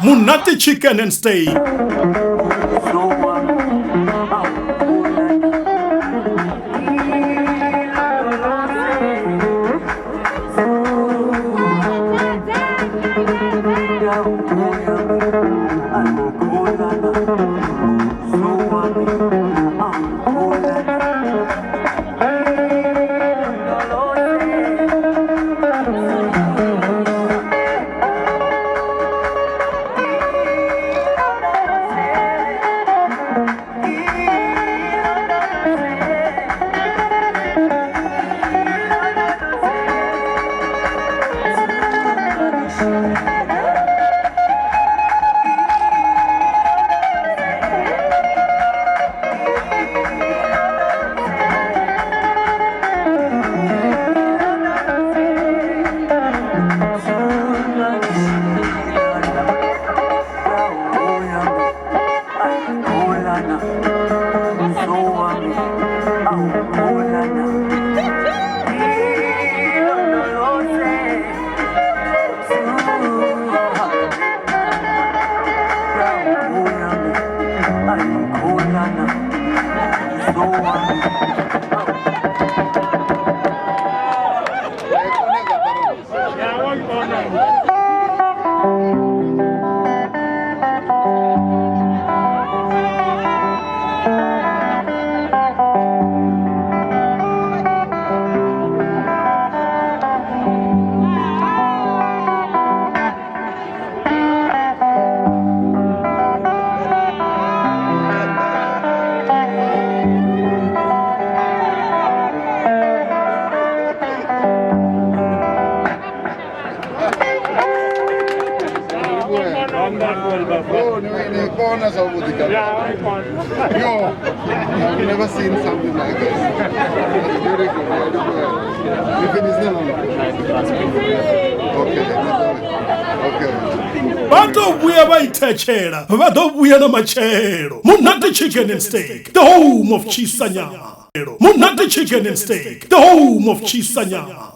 Munati chicken and steak. Oh, no, in the corners of the country. No, I've never seen something like this. That's beautiful. You finish the Okay. Bato buya baitechera. Bato buya na machero. Munati chicken and steak. The home of Chisanyama. Munati chicken and steak. The home of Chisanyama.